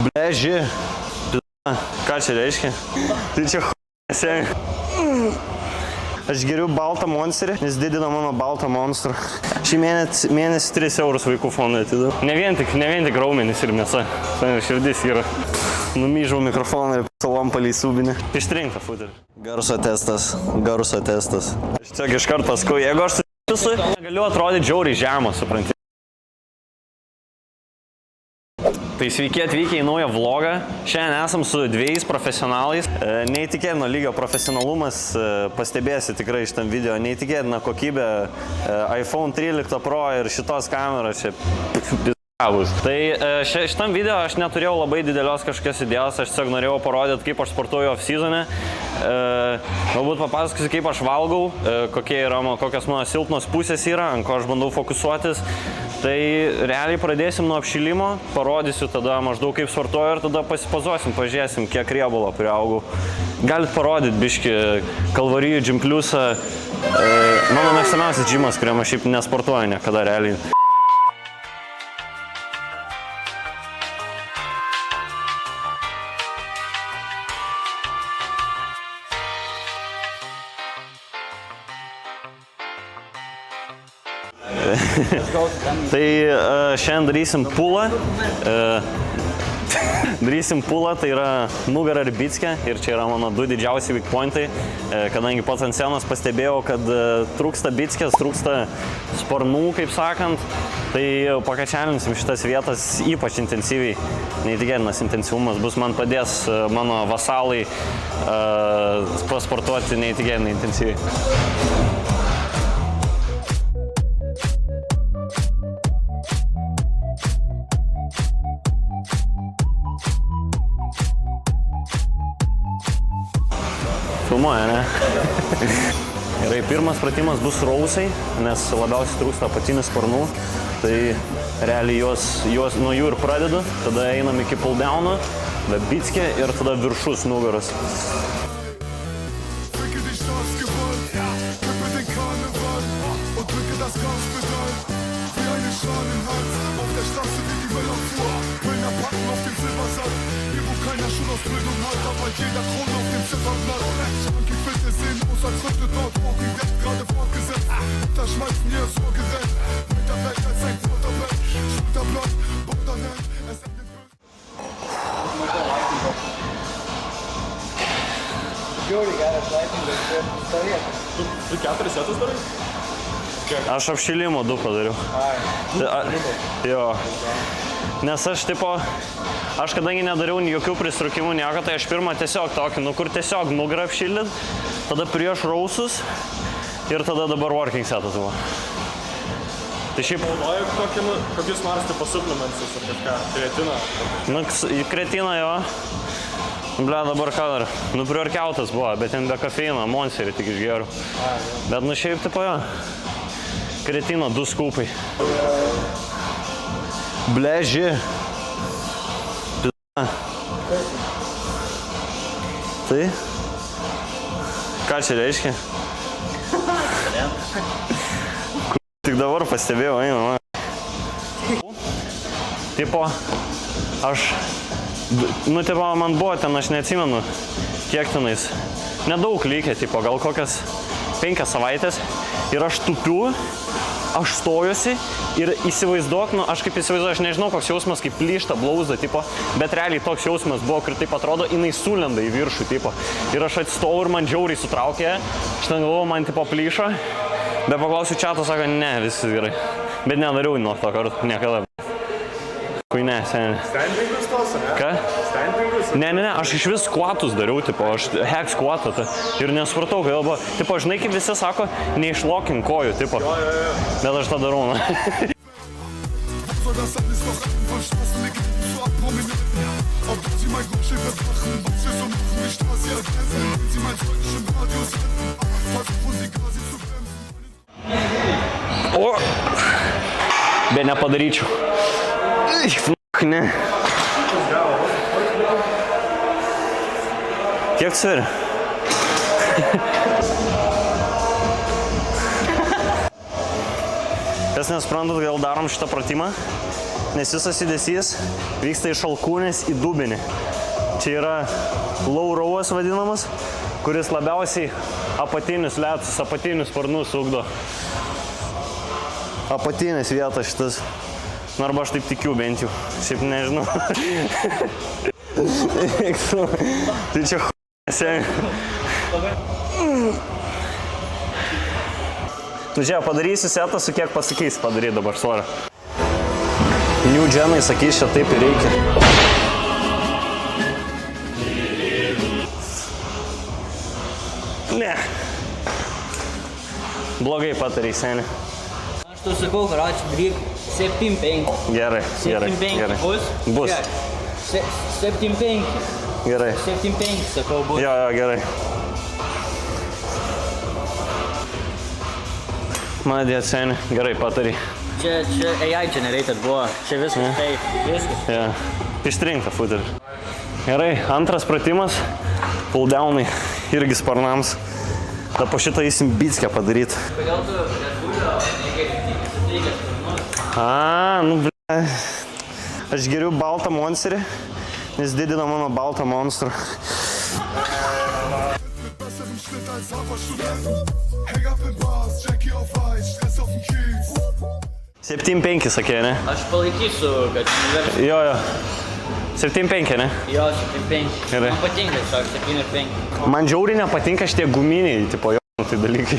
Bleži. Ką čia reiškia? Tai čia seniai. Aš geriu baltą monsterį, nes didina mano baltą monstrą. Šį mėnesį 3 eurus vaikų fondui atidu. Ne vien tik raumenys ir mėsa. Širdis yra. Numyžau mikrofoną ir salom palei subinį. Ištrinktą futerį. Garso testas. Aš tiesiog iškart paskui, jeigu aš susitiksiu, negaliu atrodyti žiauriai žemą, supranti. Tai sveiki atvykę į naują vlogą. Šiandien esam su 2 profesionalais. Neįtikėtino lygio profesionalumas, pastebėsi tikrai šitam video. Neįtikėtina kokybė iPhone 13 Pro ir šitos kameros čia p***avus. Tai šitam video aš neturėjau labai didelios kažkokios idėjos, aš tiesiog norėjau parodyti, kaip aš sportuoju off-season'e. Galbūt papasakosiu, kaip aš valgau, kokios mano silpnos pusės yra, ant ko aš bandau fokusuotis. Tai realiai pradėsim nuo apšilimo, parodysiu tada maždaug kaip sportuoju ir tada pasipozuosim, pažiūrėsim, kiek riebalo priaugau. Galit parodyti biškį Kalvarijų Gym Plusą, mano mėgstamiausias gymas, kuriam aš šiaip nesportuoju niekada realiai. Tai šiandien darysim pulą. Tai yra nugara ir bickė ir čia yra mano 2 didžiausi weak pointai, kadangi pats ant scenos pastebėjau, kad trūksta bickės, trūksta sparnų, kaip sakant, tai pakačialinsim šitas vietas ypač intensyviai. Neįtikėtinas intensyvumas bus, man padės mano vasalai pasportuoti neįtikėtinai intensyviai. Filmuoja, ne? Gerai, pirmas pratimas bus rausai, nes labiausiai trūksta apatinių sparnų. Tai realiai nuo jų ir pradedu, tada einam iki pull downo, tada bickė ir tada viršus nugaros. Tu 4 setus darai? Aš apšilimo 2 padariau. Jo. Nes aš kadangi nedariau jokių pristrukimų nieko, tai aš pirmą tiesiog tokį, kur tiesiog nugarą apšildyt, tada prieš rausus ir tada dabar working setas buvo. Tai šiaip... Naudoju kokius nors tipo supplementus ar kažką, kreatiną? Kreatiną jo. Ble, dabar ką dar? Priorkiautas buvo, bet ten be kafeino, monsterį tik išgeriu. Bet šiaip tipo jo. Kretino 2 skūpai. Bleži. Tai? Ką čia reiškia? Tik dabar pastebėjau, eina. Tipo, man buvo ten, aš neatsimenu, kiek tenais. Nedaug lygia, tipo, gal kokias 5 savaitės. Ir aš tupiu, aš stojuosi ir įsivaizduok, aš kaip įsivaizduoju, aš nežinau, koks jausmas, kaip plyšta blauzda, tipo, bet realiai toks jausmas buvo, kur taip atrodo, jinai sulenda į viršų, tipo. Ir aš atstovau ir man džiauriai sutraukė, aš ten galvoju, man tipo plyšo, bet paklausiu čiato, sako, ne, viskas gerai. Bet nedariau nuo to kartu, niekada. Kui ne, seniai. Standingus tos, ne? Ką? Standingus? Ne, aš iš vis squatus dariau, tipo, aš hack squatą ir nesupratau, kad buvo, tipo, žinai, kaip visi sako, neišlokink kojų, tipo. Bet aš tą darau, na. O! Bet nepadaryčiau. Ne. Kiek sveri? Kas nesuprantat, gal darom šitą pratimą? nes visas judesys vyksta iš alkūnės į dubenį. Čia yra low row'as vadinamas, kuris labiausiai apatinius letus, apatinius sparnus ugdo. Apatinės vietas šitas. Nu, arba aš taip tikiu bent jau. Šiaip nežinau. Tai čia Tu čia padarysi setą, su kiek pasakysi padaryti dabar svorio. New Genai sakys, čia taip ir reikia. Ne. Blogai patarai, seni. Aš tu sakau, račiu, daryk 7-5. Gerai, gerai, 7-5 gerai. bus? Bus. 7-5. Gerai. 7-5, sakau, bus. Jo, gerai. Madė, seni, gerai patarai. Čia AI generated buvo, čia viskas, tai viskas. Ja. Ištrinka futerį. Gerai, antras pratimas. Pull downai, irgi sparnams. Da po šitą įsim bickę padaryti. Kodėl tu Redbullio negeri sparnus? Nu ble. Aš geriu baltą monsterį, nes didina mano baltą monstrą. Häng ab in Bars, Jackie auf Eis, Stress auf dem Kiez. 7-5 sakė, ne? Aš palaikysiu, kad nuversi. Jo. 7-5, ne? Jo, 7-5. Gerai. Man patinka, sak, 7-5. Man žiauriai nepatinka šitie guminiai, tipo, jo, tai dalykai.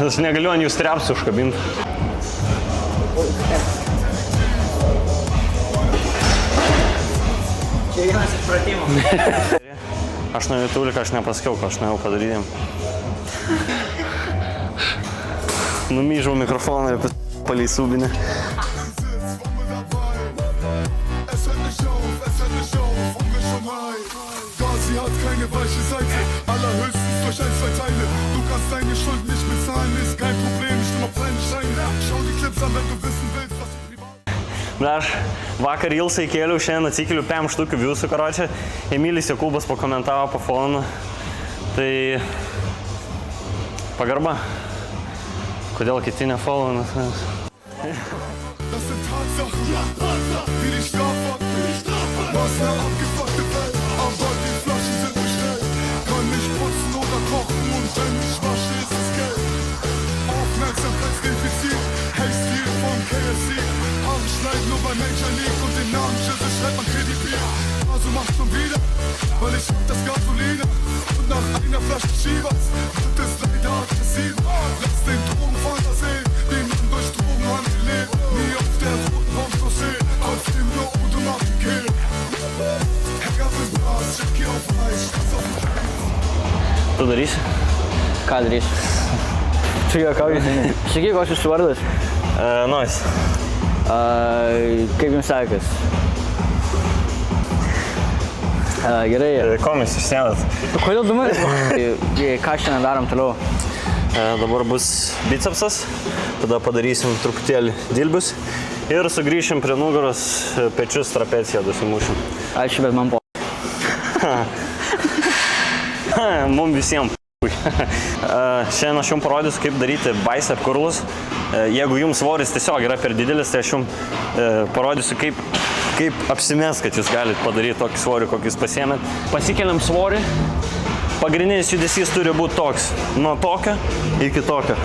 Aš negaliu ant jų strepsų užkabinti. Čia vienas iš pratimų. Aš nuėjau tuliką, aš nepasakiau, ką aš nuėjau padaryti. Numyžau mikrofoną ir palei subinę. Sie hat keine weiche Seite, allerhöchstens durch 1-2 Teile. Du kannst deine Schuld nicht bezahlen, ist kein Problem, stimm auf deinen Schein. Schau die Clips an, wenn du wissen willst, was du privat... Aš vakar Ilsai kėliau, šiandien atsikeliu 5 štukių viusų, karočią. Emilis Jokūbas pakomentavo po fonu. Tai... Pagarba. Kodėl kiti nefollowina? Das sind Tatsachen, wie die Strafakten. Was eine abgefuckte Welt, aber die Flaschen sind bestellt. Kann nicht putzen oder kochen und wenn ich wasche, ist es Geld. Aufmerksamkeitsdefizit, Hey-Stil von KFC. Haare schneiden nur bei Major League und den Namen Schüsse schreibt man kredibil. Also mach schon wieder, weil ich hab das Gasoline. Und nach einer Flasche Chivas wird es leider aggressiv. Lass den Drogenfahnder sehen, den man durch Drogenhandel lebt. Nie auf der roten Baumchaussee, trotzdem nur Automatik killen. Häng ab im Glas, Jackie auf Eis, Stress auf dem Kiez. Tu darysi? Ką darysiu? Čia juokauju. Sakyk, koks jūsų vardas? Nois. Kaip jums sekas? Gerai. Ko mes išsėdat? Kodėl du manęs? Ką šiandien darom toliau? Dabar bus bicepsas, tada padarysim truputėlį dilbius ir sugrįšim prie nugaros, pečius, trapeciją dusimušim. Ačiū, bet man po... Mums visiems. Šiandien aš jums parodysiu, kaip daryti bicep curlus. Jeigu jums svoris tiesiog yra per didelis, tai aš jums parodysiu, kaip apsimest, kad jūs galite padaryti tokį svorį, kokį jūs pasiėmėt. Pasikeliam svorį. Pagrindinis judesys turi būti toks, nuo tokio iki tokio.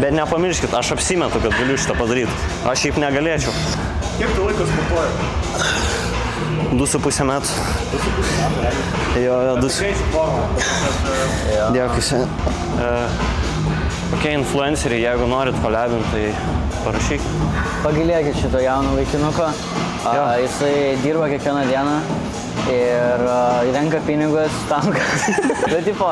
Bet nepamirškit, aš apsimetu, kad galiu šitą padaryti. Aš šiaip negalėčiau. Kiek tu laikas sportuoji? 2,5 metų. Jo, 2,5. Dėkui, seniai. Kokie influenceriai, jeigu norit kolabinti, tai parašyk. Pagilėkit šito jauno vaikinuko. Jisai dirba kiekvieną dieną ir renka pinigus tam, kad... Bet, tipo,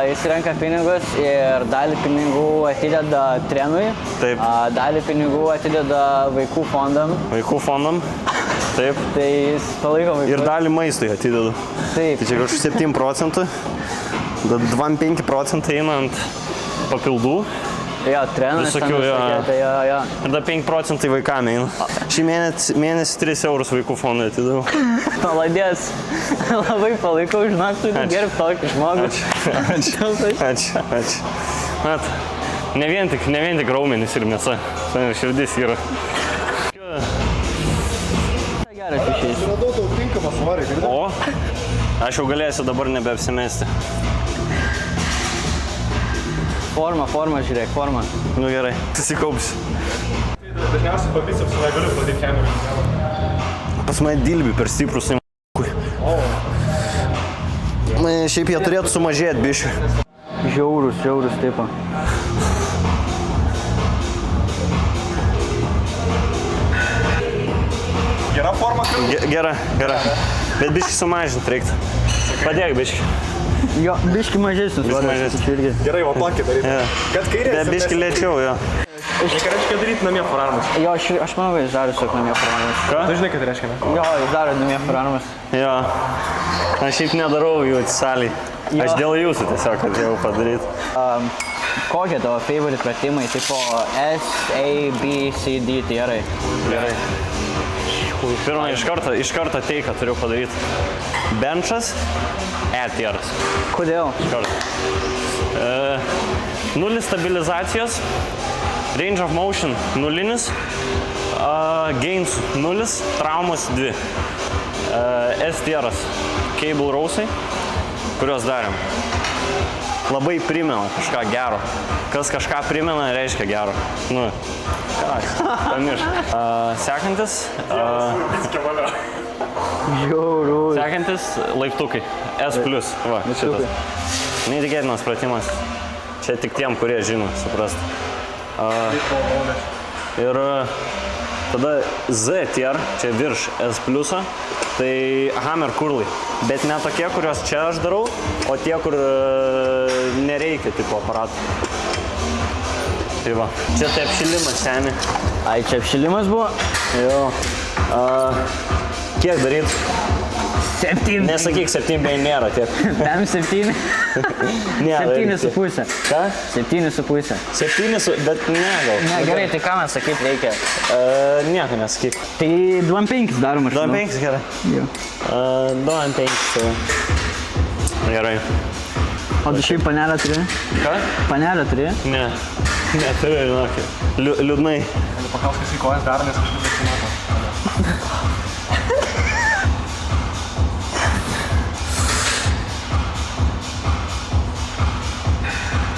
jis renka pinigus ir dalį pinigų atideda trenui. Taip. Dalį pinigų atideda vaikų fondam. Vaikų fondam. Taip. Tai jis palaiko vaikus. Ir dalį maistui atidedu. Taip. Tai čia kažkoks 7%. 2-5% eina ant papildų. Jo, trenas ten Visokių, jo. visokie, tai jo. Ir da 5% vaikam eina. Šį mėnesį 3 eurus vaikų fondui atidavau. Maladės. Labai palaikau, žinok, tu gerb tokį žmogų. Ačiū. Mat, ne vien tik raumenys ir mėsa. Ir širdis yra. padarysiu. Radau tau tinkamą svorį, girdėjai? O, aš jau galėsiu dabar nebeapsimesti. Forma, žiūrėk, forma. Nu gerai, susikaupsiu. Dažniausiai po bicepsų negaliu padaryti kemerį. Pas mane dilbi per stiprus į m***ui. Man šiaip jie turėtų sumažėti biškiu. Žiaurus, taip. Gera forma, kad Gera. Bet biškį sumažinti reiktų. Padėk biškį. Jo, biški mažesnis. Biškį mažesnis. gerai, va tokį daryti. Ja. Kad kairės. Bet biškį lėčiau, jo. Reikia reiškia daryti namie forearmus. Jo, aš manau, kad jis daro tiesiog namie forearmus. Ką? Tu žinai, kad tai reiškia, ne? Jo, jis daro namie forearmus. Jo. Aš šiaip nedarau jų salį. Aš Jo. dėl jūsų tiesiog atėjau padaryti. Kokie tavo favorite pratimai, tipo S, A, B, C, D tierai? Gerai. Pirmą, iš karto teiką turiu padaryti. Benčas, E-tieras. Kodėl? Iš karto. Nulis stabilizacijos, range of motion nulinis, gains nulis, traumos 2. S-tieras, cable rowsai, kuriuos darėm. Labai primena kažką gero. Kas kažką primena, reiškia gero. Nu, pamiršk. Sekantis. Žiaurus. Sekantis laiptukai. S+. Va, šitas. Neįtikėtinas pratimas. Čia tik tiem, kurie žino, suprast. Ir tada Z tier, čia virš S+, tai hammer curlai. Bet ne tokie, kuriuos čia aš darau, o tie, kur nereikia tipo aparatų. Tai va, čia tai apšilimas seni. Ai, čia apšilimas buvo? Jo. Kiek daryt? 7. Nesakyk 7, bei nėra tiek. Bem 7. Nėra. 7,5. Ką? 7,5. 7, bet ne gal. Ne, gerai, tai ką man sakyt reikia? Nieko nesakyk. Tai 2,5 darom aš. 2,5 gerai. Jo. 2,5. Gerai. O tu šiaip panelę turi? Ką? Panelę turi? Ne. Neturiu, žinokį. Liūdnai. Paklauskas į kojas dar, nes kažkaip nesimato.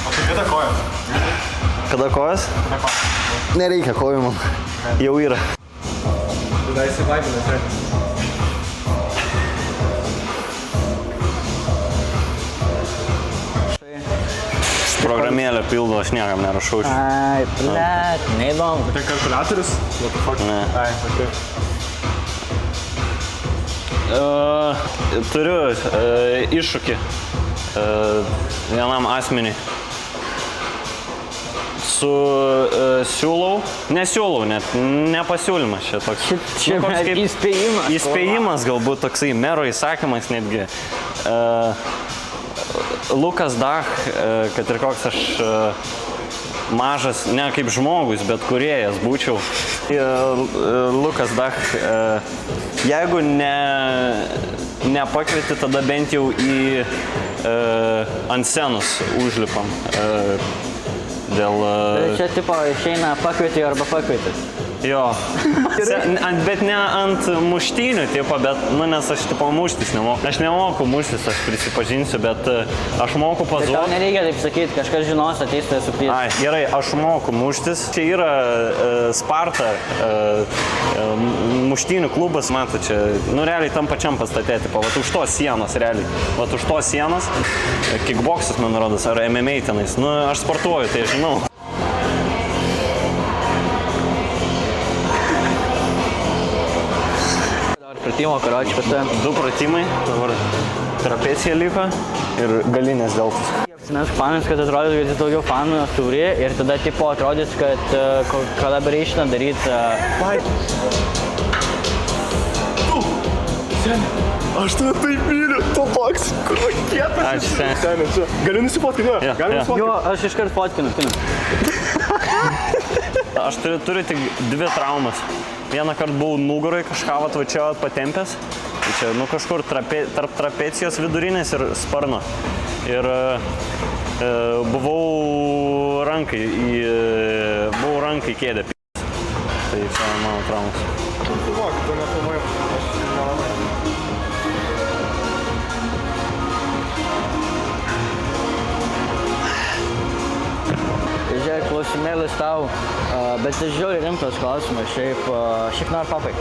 O tai kada kojas? Kada kojas? Kada kojas? Nereikia kojų man. Jau yra. Tada įsivaibinęs, reikia. Programėlę pildo, aš niekam nerašau. Ai, blet, neįdomu. Tai kalkuliatorius? Ne. Ai, okay. Turiu iššūkį vienam asmeniui. Nesiūlau net, nepasiūlymas čia toks. Čia Nu, koks kaip įspėjimas. Įspėjimas galbūt toksai, mero įsakymas netgi. Lukas Dach, kad ir koks aš mažas, ne kaip žmogus, bet kūrėjas būčiau. Lukas Dach, jeigu nepakvieti, tada bent jau ant scenos užlipam. Dėl... Čia tipo išeina pakvieti arba pakvietis. Jo. Bet ne ant muštynių, tipo, bet, nu, nes aš tipo muštis nemoku. Aš nemoku muštis, aš prisipažinsiu, bet aš moku Tai tau pazuoti. nereikia taip sakyti, kažkas žinos, ateis tai supys. Ai, gerai, aš moku muštis. Čia yra Sparta, muštynių klubas, mato, čia, nu, realiai tam pačiam pastate, tipo, vat už tos sienos, realiai. Vat už tos sienos, kickboxas, man rodos, ar MMA tenais. Nu, aš sportuoju, tai žinau. Pratimo, karoči, pas tavim. 2 pratimai, dabar trapecija liko ir galinės deltas. Mes fanus, kad atrodys, kad jis daugiau fanų turi ir tada tipo atrodys, kad collaboration daryti. Aš tave taip myliu, tu toks, kur kietas. Ačiū, seni. Seni, čia. Galiu nusifotkinti, ne? Jo, Galiu jo. nusifotkinti. Jo, aš iškart fotkinu. Aš turiu tik 2 traumas. Vieną kartą buvau nugarai, kažką va čia patempęs. Tai čia, nu, kažkur tarp trapecijos vidurinės ir sparno. Ir buvau rankai į kėdę. Tai čia mano traumas. Filmuok, tu nefilmuoji. Aš klausimas tau, bet tai žiūri rimtas klausimas, šiaip nori papai.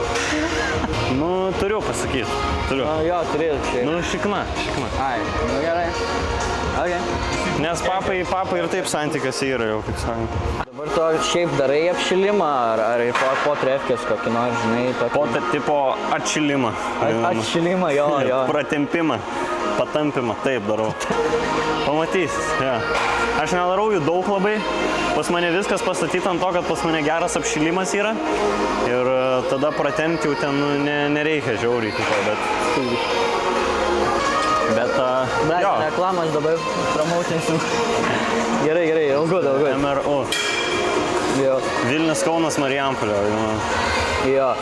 Nu, turiu pasakyti. Turiu. Jo, turėjau šiaip. Nu, šikna. Ai, nu gerai. Okay. Nes papai ir taip santykas yra jau, kaip sakant. Dabar tu šiaip darai apšilimą, ar ir po trefkės kokį nors, žinai, tokį... Po tipo atšilimą. Atšilimą, jo. Pratempimą, patampimą, taip darau. Pamatysis, ja. Aš nedarau jų daug labai. Pas mane viskas pastatyta ant to, kad pas mane geras apšilimas yra. Ir tada pratempti jau ten nereikia žiauriai kito, bet... jo. Reklamas dabar promautinsim. Gerai, all good. MRU. Jo. Vilnius, Kaunas, Marijampolė. Jo.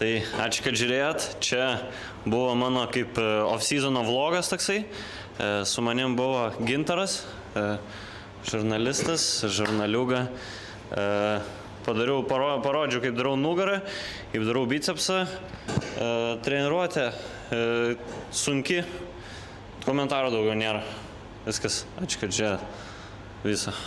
Tai ačiū, kad žiūrėjot. Čia buvo mano kaip off-seasono vlogas toksai. Su manim buvo Gintaras, žurnalistas, žurnaliuga. Parodžiau, kaip darau nugarą, kaip darau bicepsą. Treniruotė sunki. Komentarų daugiau nėra. Viskas. Ačiū, kad žiūrėjot. Visą.